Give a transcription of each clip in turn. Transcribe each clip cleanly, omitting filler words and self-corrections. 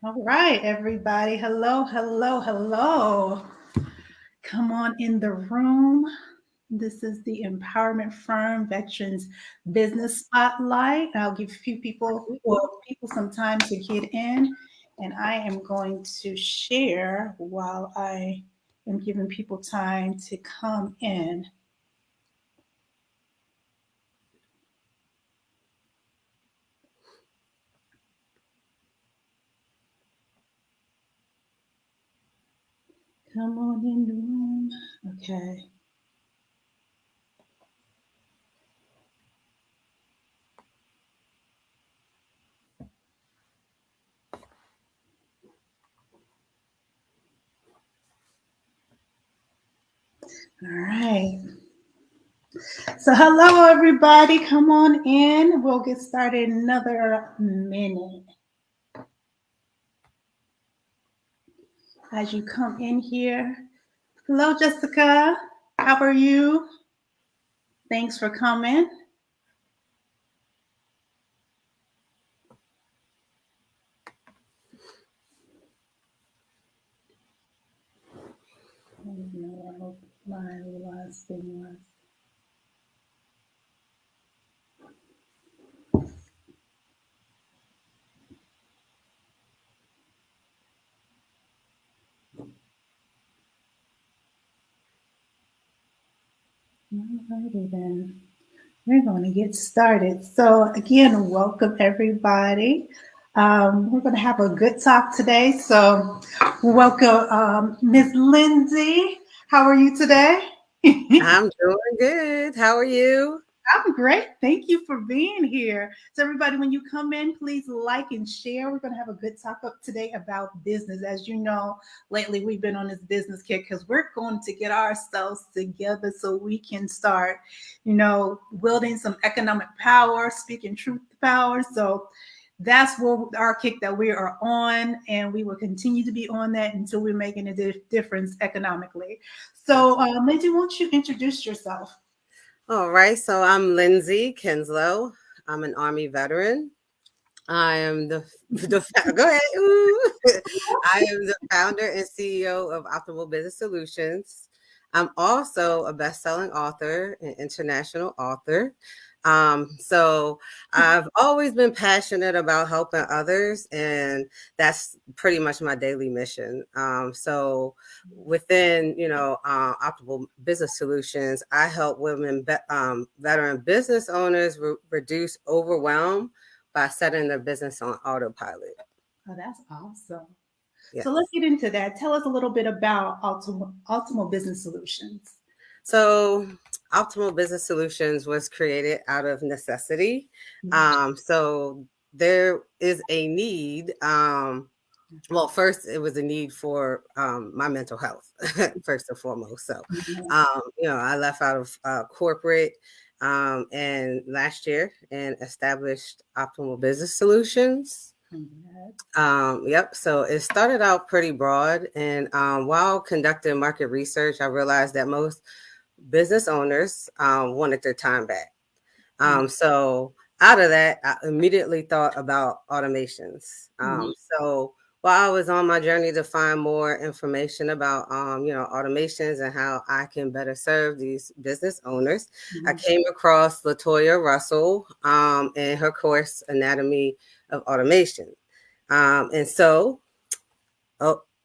All right, everybody. Hello, hello, hello. Come on in the room. This is the Empowerment Firm Veterans Business Spotlight. I'll give a few people some time to get in, and I am going to share while I am giving people time to come in. Come on in the room. Okay. All right. So, hello, everybody. Come on in. We'll get started in another minute. As you come in here, hello, Jessica. How are you? Thanks for coming. I don't know what my last thing was. Alrighty then. We're going to get started. So, again, welcome everybody. We're going to have a good talk today. So, welcome, Miss Lindsay. How are you today? I'm doing good. How are you? I'm great. Thank you for being here. So, everybody, when you come in, please like and share. We're going to have a good talk up today about business. As you know, lately we've been on this business kick because we're going to get ourselves together so we can start, building some economic power, speaking truth to power. So, that's where our kick that we are on, and we will continue to be on that until we're making a difference economically. So, Lindsay, won't you introduce yourself? All right. So I'm Lindsay Kinslow. I'm an Army veteran. I am go ahead. Ooh. I am the founder and CEO of Optimal Business Solutions. I'm also a best-selling author and international author. So I've always been passionate about helping others, and that's pretty much my daily mission. So within, Optimal Business Solutions, I help veteran business owners reduce overwhelm by setting their business on autopilot. Oh, that's awesome. So let's Yes. get into that. Tell us a little bit about Ultimate Business Solutions. So, Optimal Business Solutions was created out of necessity. So, there is a need. Well, first, it was a need for my mental health, first and foremost. So, I left out of corporate and last year and established Optimal Business Solutions. Yep. So it started out pretty broad. And while conducting market research, I realized that most business owners wanted their time back. So out of that, I immediately thought about automations. So while I was on my journey to find more information about, automations and how I can better serve these business owners, I came across Latoya Russell and her course, Anatomy of Automation. And so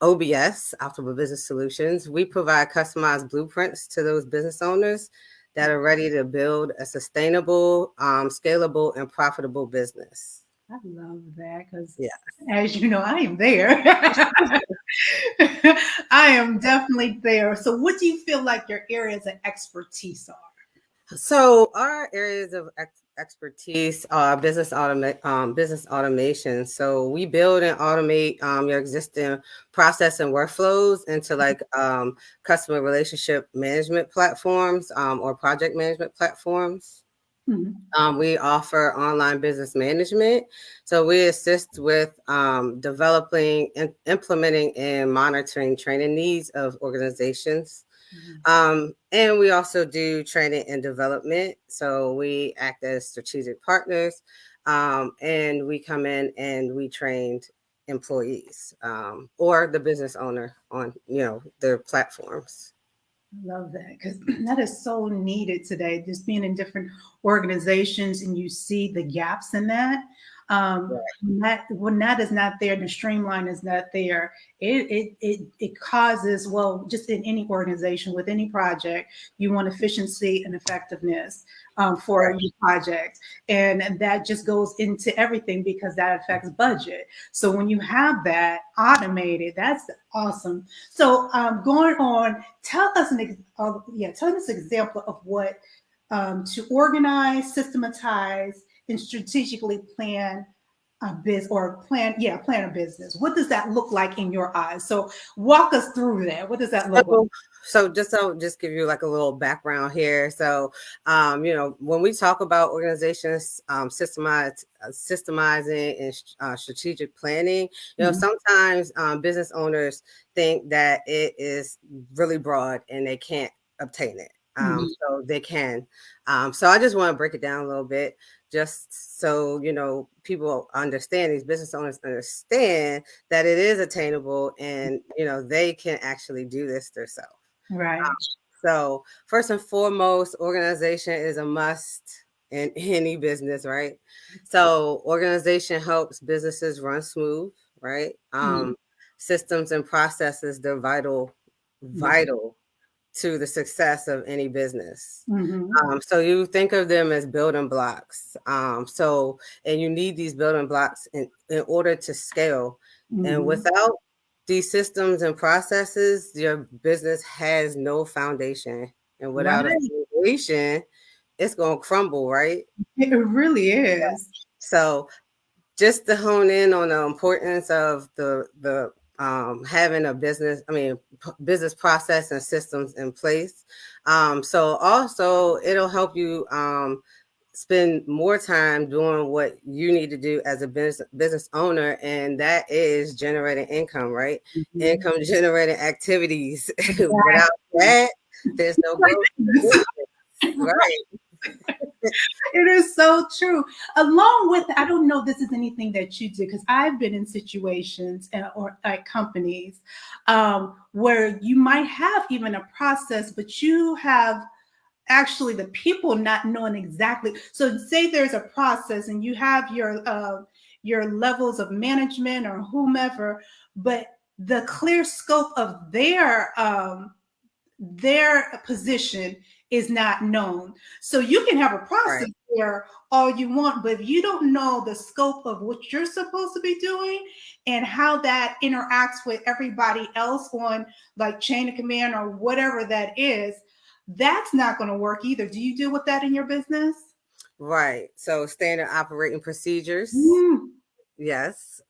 OBS, Optimal Business Solutions, we provide customized blueprints to those business owners that are ready to build a sustainable, scalable, and profitable business. I love that because, Yeah. as you know, I am there. I am definitely there. So, what do you feel like your areas of expertise are? So our areas of expertise are business automation. So we build and automate your existing process and workflows into like customer relationship management platforms or project management platforms. Mhm. We offer online business management. So we assist with developing, implementing, and monitoring training needs of organizations. And we also do training and development. So we act as strategic partners, and we come in and we train employees or the business owner on, their platforms. Love that, because that is so needed today. Just being in different organizations and you see the gaps in that. When that is not there, the streamline is not there. It causes, well, just in any organization with any project, you want efficiency and effectiveness for your project, and that just goes into everything because that affects budget. So when you have that automated, that's awesome. So going on, tell us an example of what to organize, systematize, and strategically plan a business plan a business. What does that look like in your eyes? So walk us through that. What does that look like? So I'll just give you like a little background here. So, when we talk about organizations, systemizing and strategic planning, sometimes business owners think that it is really broad and they can't obtain it. So they can. So I just want to break it down a little bit, just so people understand, these business owners understand that it is attainable, and they can actually do this themselves. Right. So first and foremost, organization is a must in any business, right? So organization helps businesses run smooth, right? Systems and processes, they're vital to the success of any business. So you think of them as building blocks. And you need these building blocks in order to scale. And without these systems and processes, your business has no foundation. And without a foundation, it's going to crumble, right? It really is. So just to hone in on the importance of the having a business process and systems in place. So also it'll help you spend more time doing what you need to do as a business owner, and that is generating income, right? Income generating activities. Without that, there's no growth. Right. It is so true. Along with, I don't know if this is anything that you do, because I've been in situations or at companies where you might have even a process, but you have actually the people not knowing exactly. So say there's a process and you have your levels of management or whomever, but the clear scope of their position is not known. So you can have a process there all you want, but if you don't know the scope of what you're supposed to be doing and how that interacts with everybody else on like chain of command or whatever that is, that's not going to work either. Do you deal with that in your business? Right. So standard operating procedures. Yes.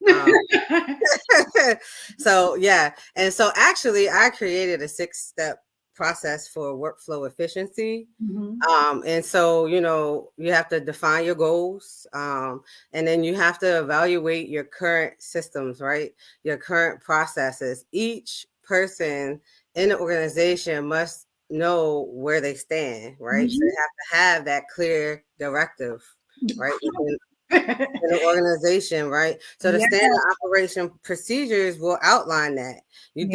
So yeah. And so actually I created a 6-step process for workflow efficiency. And so, you have to define your goals. And then you have to evaluate your current systems, right? Your current processes. Each person in the organization must know where they stand, right? So they have to have that clear directive, right? In the organization, right? So the standard operation procedures will outline that. You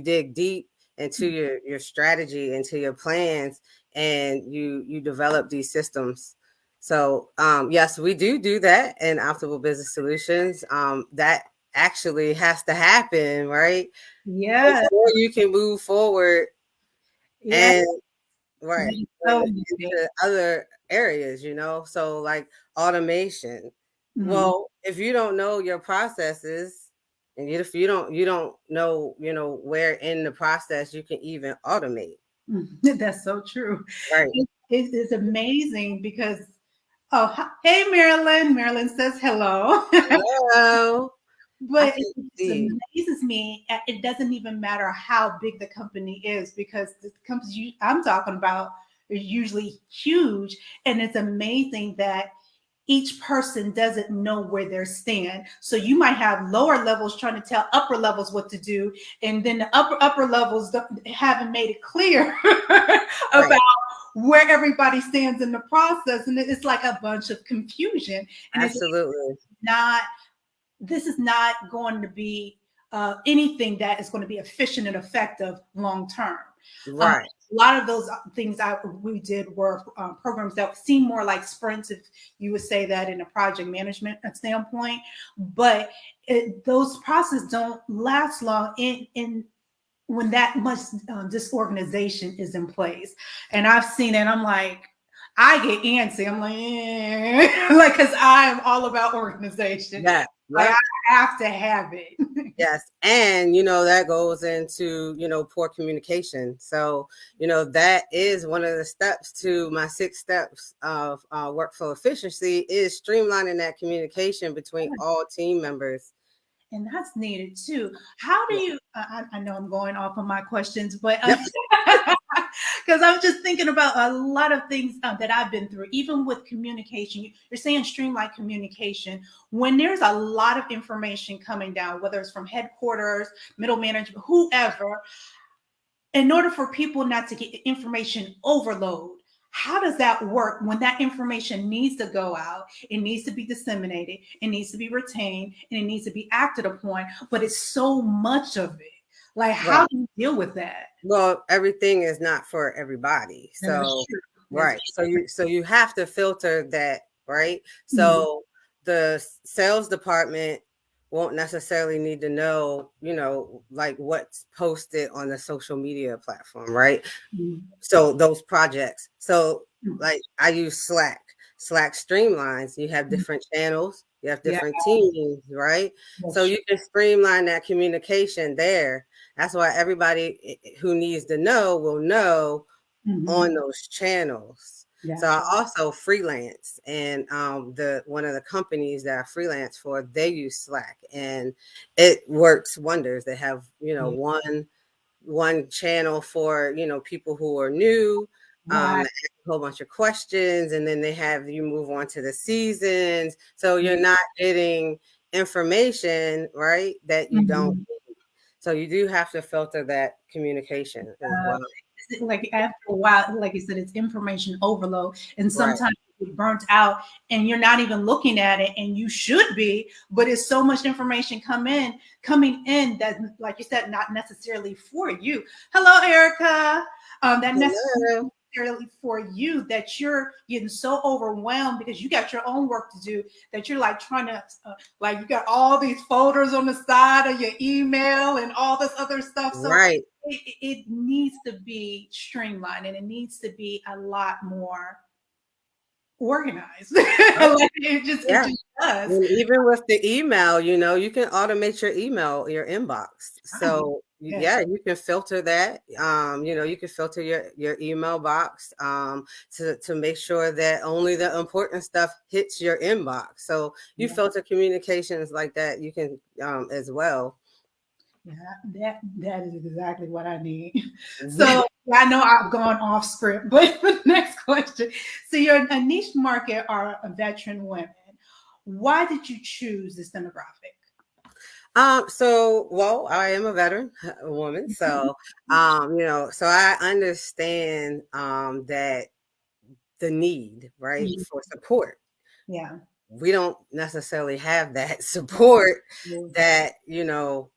dig deep into your strategy, into your plans, and you develop these systems. So yes, we do that in Optimal Business Solutions. That actually has to happen, right? Before you can move forward and into other areas, so like automation. Well, if you don't know your processes, and if you don't know, where in the process you can even automate. That's so true. Right. It's amazing because, hey, Marilyn. Marilyn says hello. Hello. But it amazes me. It doesn't even matter how big the company is, because the companies I'm talking about are usually huge. And it's amazing that each person doesn't know where they stand. So you might have lower levels trying to tell upper levels what to do, and then the upper levels haven't made it clear about where everybody stands in the process, and it's like a bunch of confusion. And absolutely it's not this is not going to be anything that is going to be efficient and effective long term. Right. A lot of those things we did were programs that seem more like sprints, if you would say that in a project management standpoint, but those processes don't last long in when that much disorganization is in place. And I've seen it. I'm like, I get antsy. I'm like, like, because I am all about organization. Yeah. Like, Yep. I have to have it. Yes. And, that goes into, poor communication. So, that is one of the steps to my 6 steps of workflow efficiency is streamlining that communication between all team members. And that's needed too. How do you, I know I'm going off on my questions, but Yep. because I'm just thinking about a lot of things that I've been through, even with communication. You're saying streamline communication. When there's a lot of information coming down, whether it's from headquarters, middle management, whoever, in order for people not to get information overload, how does that work when that information needs to go out? It needs to be disseminated, it needs to be retained, and it needs to be acted upon, but it's so much of it. Like, how do you deal with that? Well, everything is not for everybody. So, right. So you have to filter that, right? So the sales department won't necessarily need to know, like what's posted on the social media platform, right? So those projects. So like I use Slack. Slack streamlines. You have different channels. You have different teams, right? So you can streamline that communication there. That's why everybody who needs to know will know on those channels. So I also freelance, and one of the companies that I freelance for, they use Slack, and it works wonders. They have one channel for people who are new, a whole bunch of questions, and then they have you move on to the seasons. So you're not getting information, right, that you don't need. So you do have to filter that communication as well. Like after a while, like you said, it's information overload, and sometimes you get burnt out, and you're not even looking at it, and you should be, but it's so much information coming in that, like you said, not necessarily for you. Hello, Erica. That necessarily for you, that you're getting so overwhelmed because you got your own work to do, that you're like trying to like you got all these folders on the side of your email and all this other stuff. So it needs to be streamlined, and it needs to be a lot more organized. Like it just does. And even with the email, you can automate your email, your inbox. So you can filter that. You can filter your email box to make sure that only the important stuff hits your inbox. So you filter communications like that. You can as well. Yeah, that is exactly what I need. So I know I've gone off script, but the next question. So you're a niche market are veteran women. Why did you choose this demographic? Well, I am a veteran woman, so so I understand that the need, right, for support. Yeah. We don't necessarily have that support that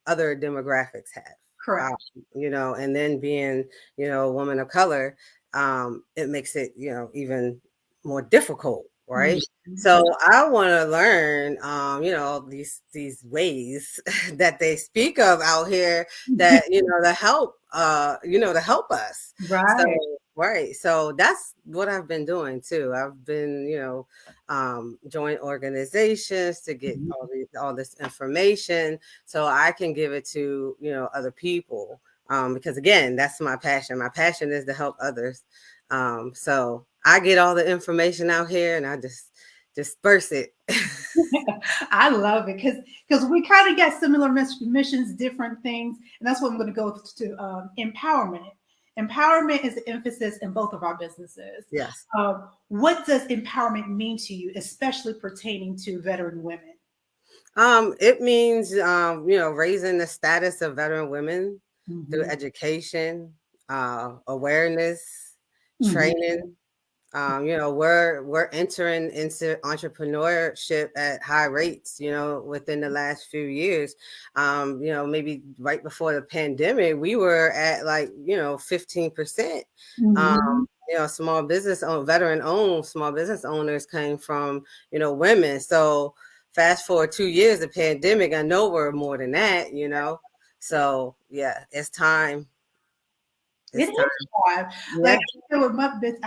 other demographics have. Correct. And then being a woman of color, it makes it even more difficult, right? So I want to learn these ways that they speak of out here that to help to help us. So that's what I've been doing too. I've been join organizations to get all this information so I can give it to other people, because again, that's my passion. My passion is to help others. So I get all the information out here and I just disperse it. I love it because we kind of get similar missions, different things, and that's what I'm going to go to empowerment. Empowerment is the emphasis in both of our businesses. Yes. What does empowerment mean to you, especially pertaining to veteran women? It means raising the status of veteran women through education, awareness, training, We're entering into entrepreneurship at high rates, within the last few years. Maybe right before the pandemic, we were at 15%. Mm-hmm. Small business veteran-owned small business owners came from, women. So fast forward 2 years, the pandemic, I know we're more than that, So yeah, it's time. It It's is time. hard. Yeah. Like with my business,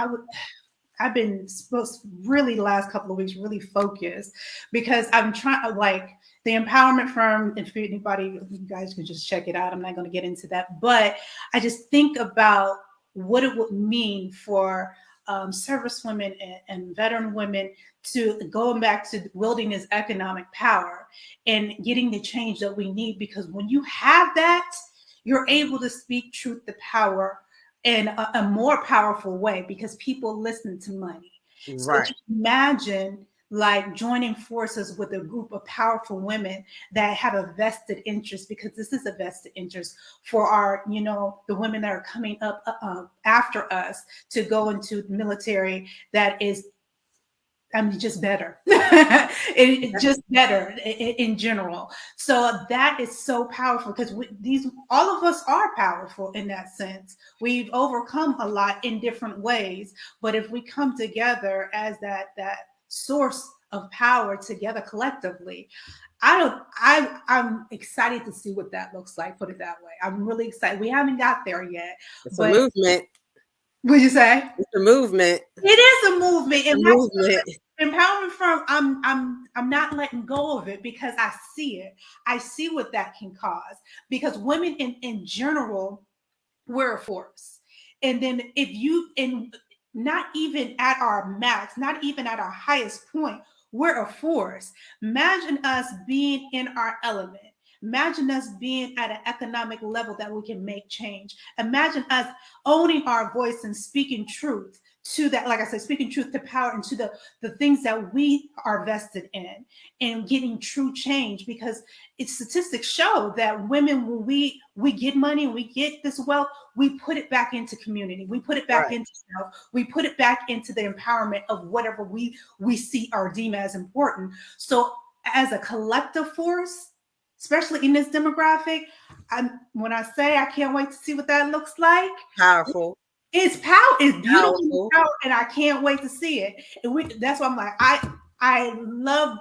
I've been supposed really the last couple of weeks really focused because I'm trying like the empowerment firm. If anybody, you guys can just check it out. I'm not going to get into that, but I just think about what it would mean for service women and veteran women to going back to wielding this economic power and getting the change that we need. Because when you have that, you're able to speak truth to power in a more powerful way because people listen to money. So Right. just imagine like joining forces with a group of powerful women that have a vested interest, because this is a vested interest for our, the women that are coming up after us to go into the military. That is, just better. Just better in general. So that is so powerful because all of us are powerful in that sense. We've overcome a lot in different ways, but if we come together as that source of power together collectively, I'm excited to see what that looks like. Put it that way. I'm really excited. We haven't got there yet, It's a but movement. would you say? It's a movement. It is a movement, A and that's movement. empowerment firm. I'm not letting go of it because I see it. I see what that can cause because women in general, we're a force. And then if you and not even at our max, not even at our highest point, we're a force. Imagine us being in our element. Imagine us being at an economic level that we can make change. Imagine us owning our voice and speaking truth to that, like I said, speaking truth to power and to the things that we are vested in and getting true change. Because it's statistics show that women, when we get money and we get this wealth, we put it back into community, we put it back Right. into self, we put it back into the empowerment of whatever we see or deem as important. So as a collective force, especially in this demographic, when I say I can't wait to see what that looks like, Powerful. it's power. It's beautiful Powerful. power, and I can't wait to see it. And that's why I'm like, I love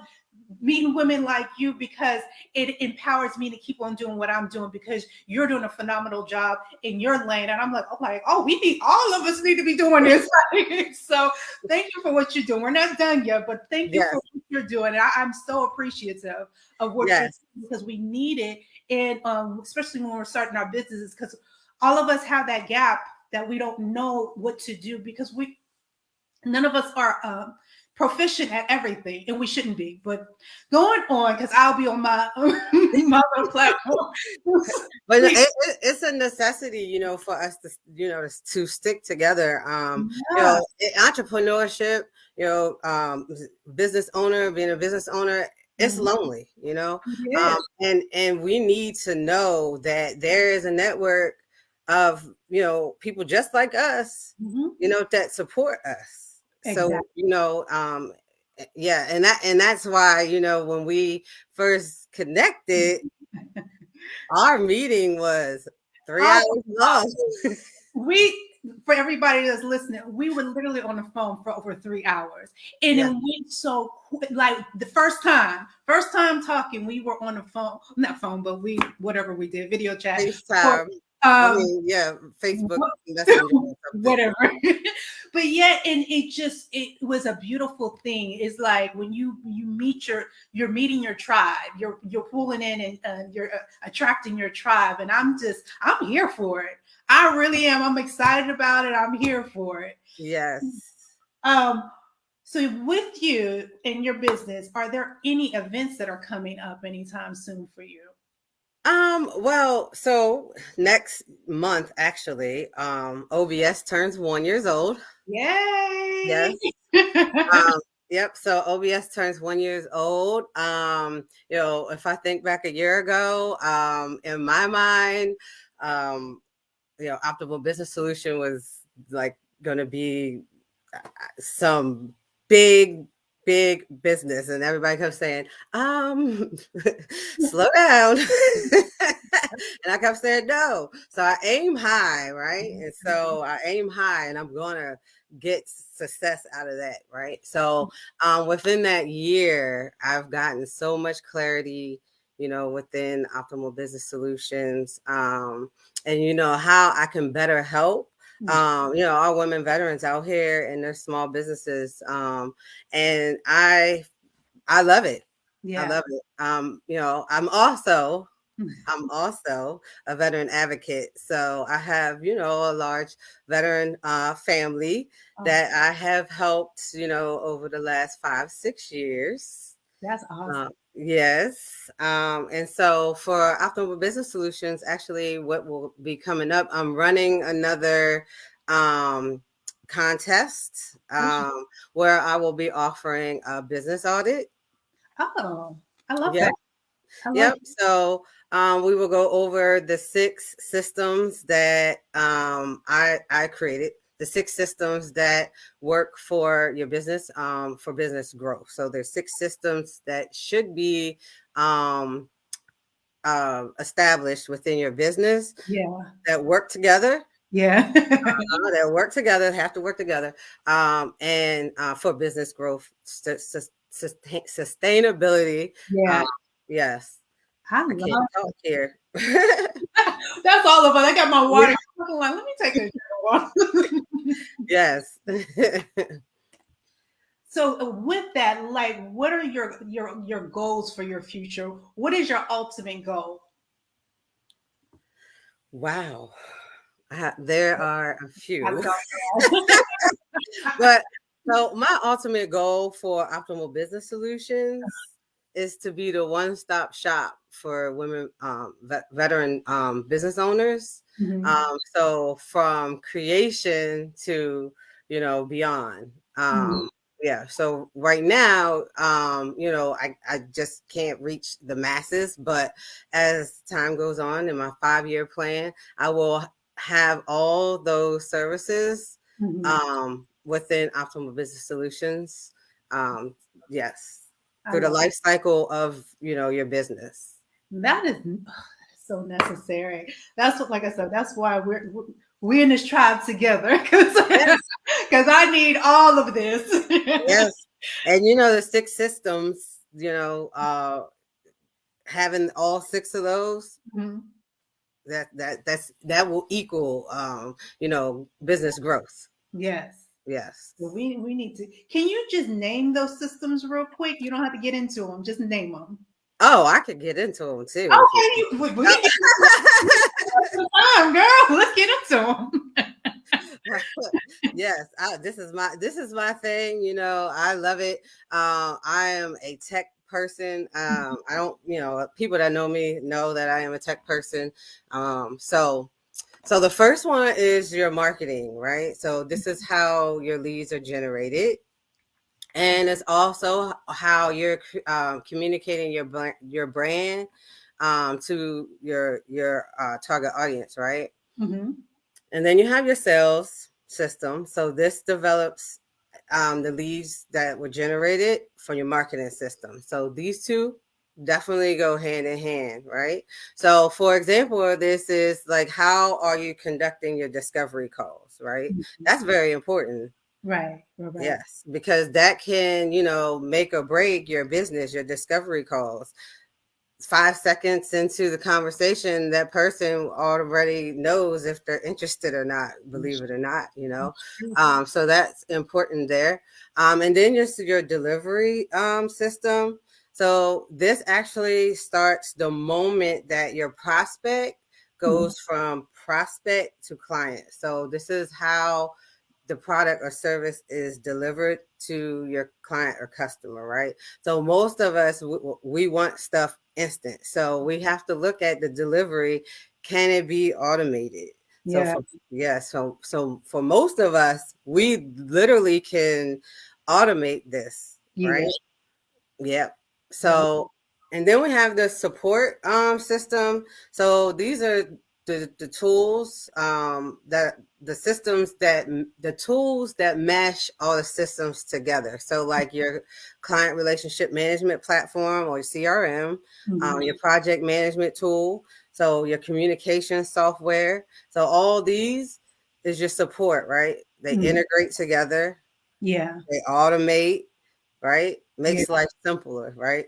meeting women like you because it empowers me to keep on doing what I'm doing because you're doing a phenomenal job in your lane. And I'm like, oh, all of us need to be doing this. So thank you for what you're doing. We're not done yet, but thank you Yes. for what you're doing. And I'm so appreciative of what you're doing because we need it. And especially when we're starting our businesses, because all of us have that gap that we don't know what to do because none of us are proficient at everything, and we shouldn't be. But going on, because I'll be on my my other platform. But it's a necessity, for us to stick together. Yeah. Entrepreneurship, business owner, being a business owner, it's Mhm. lonely, It is. and we need to know that there is a network of, people just like us, Mhm. that support us. So, Exactly. yeah, and that's why, when we first connected, our meeting was 3 hours Oh, long. for everybody that's listening, we were literally on the phone for over 3 hours, and it Yeah, went so quick. Like the first time talking, we were on the phone, not phone, but whatever we did, video chat for FaceTime. um Yeah, Facebook what- Messenger or something. whatever. But yeah, and it was a beautiful thing. It's like when you meet you're meeting your tribe, you're pulling in and you're attracting your tribe, and I'm here for it. I really am. I'm excited about it. I'm here for it. Yes. um so with you and your business, are there any events that are coming up anytime soon for you? Well, so next month actually, OBS turns 1 years old. Yay. Yes. Yep. So OBS turns 1 years old. If I think back a year ago, in my mind, optimal business solution was like going to be some big business, and everybody kept saying, slow down. And I kept saying no. So I aim high, right? And so I aim high, and I'm gonna get success out of that, right? So within that year, I've gotten so much clarity, within Optimal Business Solutions, and how I can better help our women veterans out here in their small businesses. And I love it. I love it. I'm also a veteran advocate. So I have, a large veteran family that I have helped, over the last 5-6 years. That's awesome. Yes. And so for Optimal Business Solutions, actually what will be coming up, I'm running another contest where I will be offering a business audit. Oh, I love Yep. that. I love Yep. it. So we will go over the 6 systems that I created, the 6 systems that work for your business, for business growth. So there's 6 systems that should be established within your business that work together. Yeah. That work together, have to work together, and for business growth, sustainability. Yeah. Yes. I I can't love talk here. That's all of it. I got my water. I'm like, let me take a water. Yes. So with that, like, what are your goals for your future? What is your ultimate goal? Wow. There are a I few. love But so my ultimate goal for Optimal Business Solutions is to be the one-stop shop for women, veteran business owners. that. So from creation to beyond. Yeah. So right now, I just can't reach the masses, but as time goes on in my 5-year plan, I will have all those services within Optimal Business Solutions. Yes, for the life cycle of your business. That is so necessary. That's what, like I said, that's why we're in this tribe together, because I need all of this. Yes, and the 6 systems, having all 6 of those, that will equal business growth. Yes. Yes. Well, we need to. Can you just name those systems real quick? You don't have to get into them. Just name them. Oh, I could get into them too. Okay, we can get into time, girl. Let's get into them. Yes, this is my thing. I love it. I am a tech person. I don't, people that know me know that I am a tech person. So the first one is your marketing, right? So this is how your leads are generated. And it's also how you're communicating your brand to your target audience, right? And then you have your sales system. So this develops the leads that were generated from your marketing system. So these two definitely go hand in hand, right? So for example, this is like, how are you conducting your discovery calls, right? That's very important. Right. Yes, because that can, make or break your business, your discovery calls. 5 seconds into the conversation, that person already knows if they're interested or not, believe it or not, so that's important there. And then your delivery system. So this actually starts the moment that your prospect goes from prospect to client. So this is how the product or service is delivered to your client or customer, right? So most of us, we want stuff instant. So we have to look at the delivery. Can it be automated? Yeah. So for most of us, we literally can automate this, right? Yeah. So, and then we have the support system. So these are the tools that the systems that the tools that mesh all the systems together. So like your client relationship management platform or your CRM, your project management tool, so your communication software. So all these is your support, right? They integrate together. Yeah. They automate, right? Yeah. Makes life simpler, right?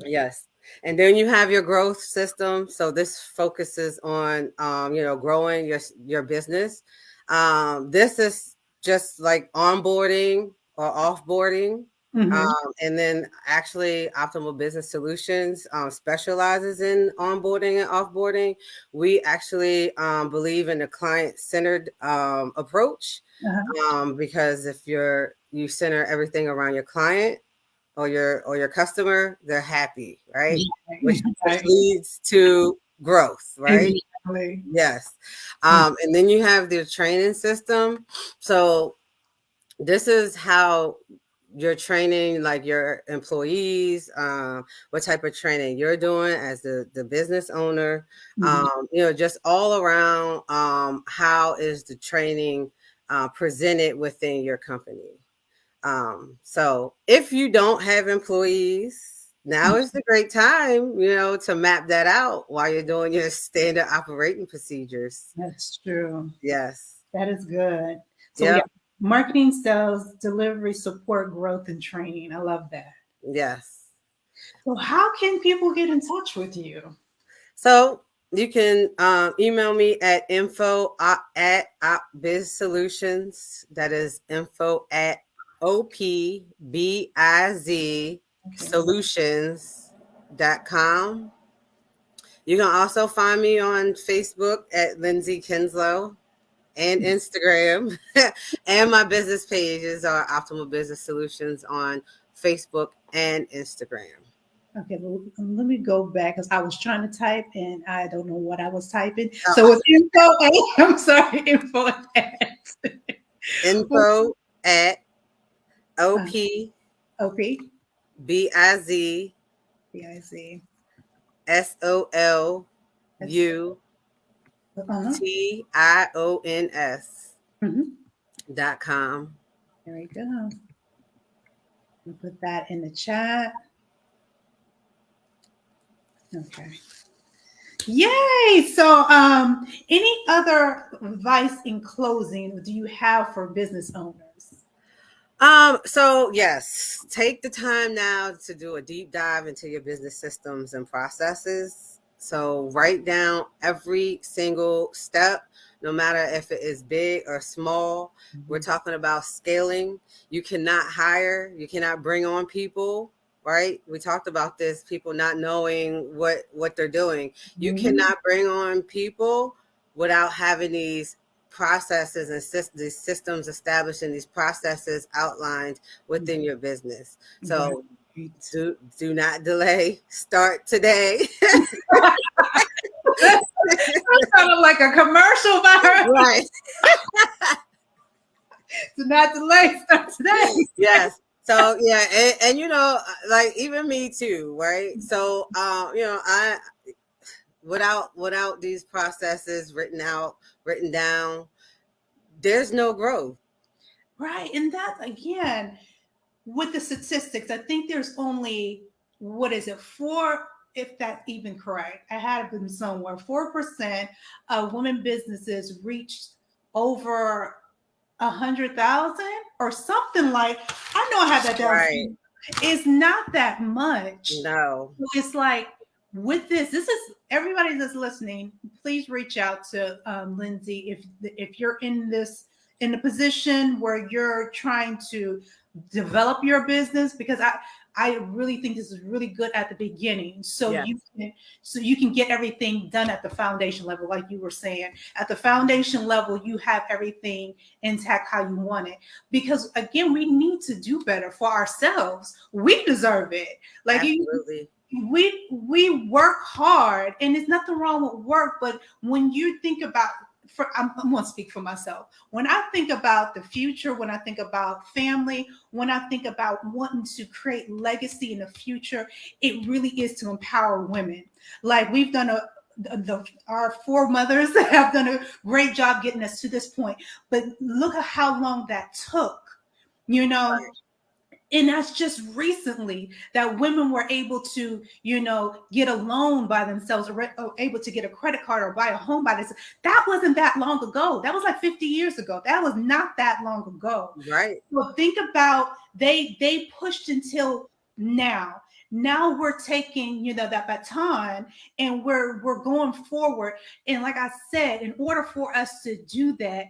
Yes. And then you have your growth system. So this focuses on, growing your business. This is just like onboarding or offboarding. And then actually Optimal Business Solutions specializes in onboarding and offboarding. We actually believe in a client-centered approach because if you center everything around your client, or your customer, they're happy, right? Which leads to growth, right? Exactly. Yes. And then you have the training system. So this is how you're training like your employees, what type of training you're doing as the business owner, just all around how is the training presented within your company. So if you don't have employees, now is the great time, to map that out while you're doing your standard operating procedures. That's true. Yes. That is good. So we Yep. got marketing, sales, delivery, support, growth, and training. I love that. Yes. So how can people get in touch with you? So you can email me at info@opbiz-solutions. That is info@opbiz solutions.com. You can also find me on Facebook at Lindsay Kinslow and Instagram. And my business pages are Optimal Business Solutions on Facebook and Instagram. Okay, well, let me go back because I was trying to type and I don't know what I was typing. So it's info. I'm sorry, info at OP BIZ SOLUTIONS.com. There we go. We'll put that in the chat. Okay. Yay! So, any other advice in closing do you have for business owners? So yes, take the time now to do a deep dive into your business systems and processes. So write down every single step, no matter if it is big or small. We're talking about scaling. You cannot bring on people, right? We talked about this, people not knowing what they're doing. You cannot bring on people without having these processes and these systems established and these processes outlined within your business. So do not delay. Start today. That sounded like a commercial by her. Right. Do not delay. Start today. Yes. So yeah, and like even me too, right? So I without these processes written down, there's no growth. Right. And that again, with the statistics, I think there's only, what is it, 4, if that's even correct. I had them somewhere. 4% of women businesses reached over 100,000 or something like. I know I have that down. Right. It's not that much. No. So it's like with this is everybody that's listening. Please reach out to Lindsay if you're in the position where you're trying to develop your business, because I really think this is really good at the beginning. So Yes. you can get everything done at the foundation level, like you were saying. At the foundation level, you have everything intact how you want it. Because again, we need to do better for ourselves. We deserve it. Like Absolutely. We work hard, and there's nothing wrong with work. But when you think about, I'm going to speak for myself. When I think about the future, when I think about family, when I think about wanting to create legacy in the future, it really is to empower women. Like we've done our foremothers have done a great job getting us to this point. But look at how long that took, you know. And that's just recently that women were able to, get a loan by themselves, or able to get a credit card or buy a home by themselves. That wasn't that long ago. That was like 50 years ago. That was not that long ago. Right. So think about, they pushed until now. Now we're taking, that baton, and we're going forward. And like I said, in order for us to do that,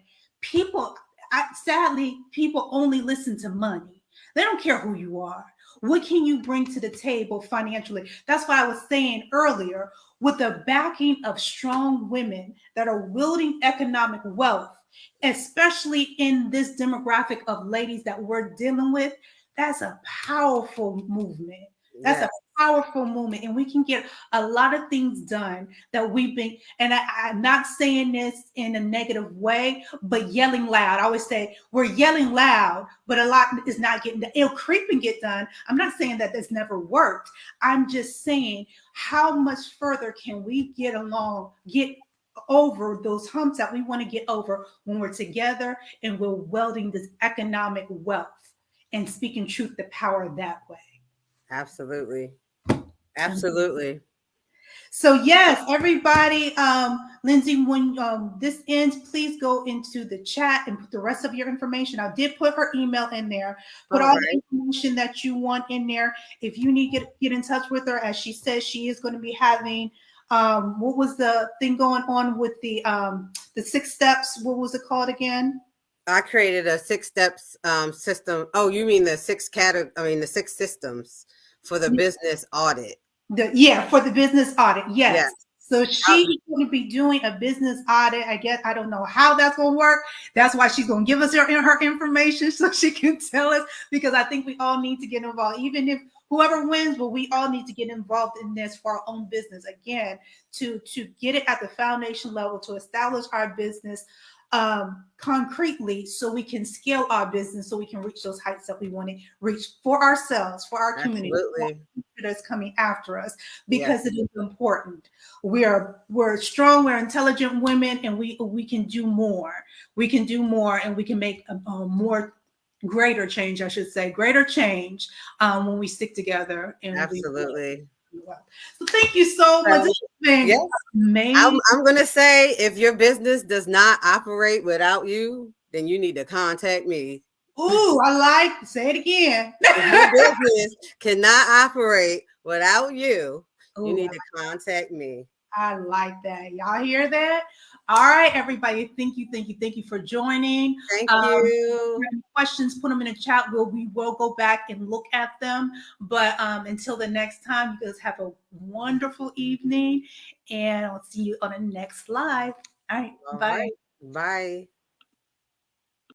sadly, people only listen to money. They don't care who you are. What can you bring to the table financially? That's why I was saying earlier, with the backing of strong women that are wielding economic wealth, especially in this demographic of ladies that we're dealing with, that's a powerful movement. That's a powerful movement, and we can get a lot of things done that we've been, and I'm not saying this in a negative way, but yelling loud. I always say we're yelling loud, but a lot is not getting done. It'll creep and get done. I'm not saying that this never worked. I'm just saying, how much further can we get over those humps that we want to get over when we're together and we're welding this economic wealth and speaking truth to power that way. Absolutely. Absolutely. So yes, everybody, Lindsay, when this ends, please go into the chat and put the rest of your information. I did put her email in there. Put all the information that you want in there. If you need to get in touch with her, as she says, she is going to be having, what was the thing going on with the 6 steps? What was it called again? I created a 6 steps system. Oh, you mean the 6 the 6 systems for the business audit. For the business audit. Yes. So she's going to be doing a business audit. I don't know how that's going to work. That's why she's going to give us her information so she can tell us, because I think we all need to get involved. Even if whoever wins, but we all need to get involved in this for our own business. Again, to get it at the foundation level, to establish our business concretely, so we can scale our business, so we can reach those heights that we want to reach for ourselves, for our community, for that's coming after us, because it is important. We're strong, we're intelligent women, and we can do more. We can do more, and we can make a more greater change, I should say, greater change when we stick together. And absolutely. So thank you so much. This has been amazing. I'm going to say, if your business does not operate without you, then you need to contact me. Ooh, say it again. If your business cannot operate without you, you need to contact me. I like that. Y'all hear that? All right, everybody. Thank you for joining. Thank you. If you have any questions, put them in the chat. We will go back and look at them. But until the next time, you guys have a wonderful evening, and I'll see you on the next live. All right. Bye. Bye.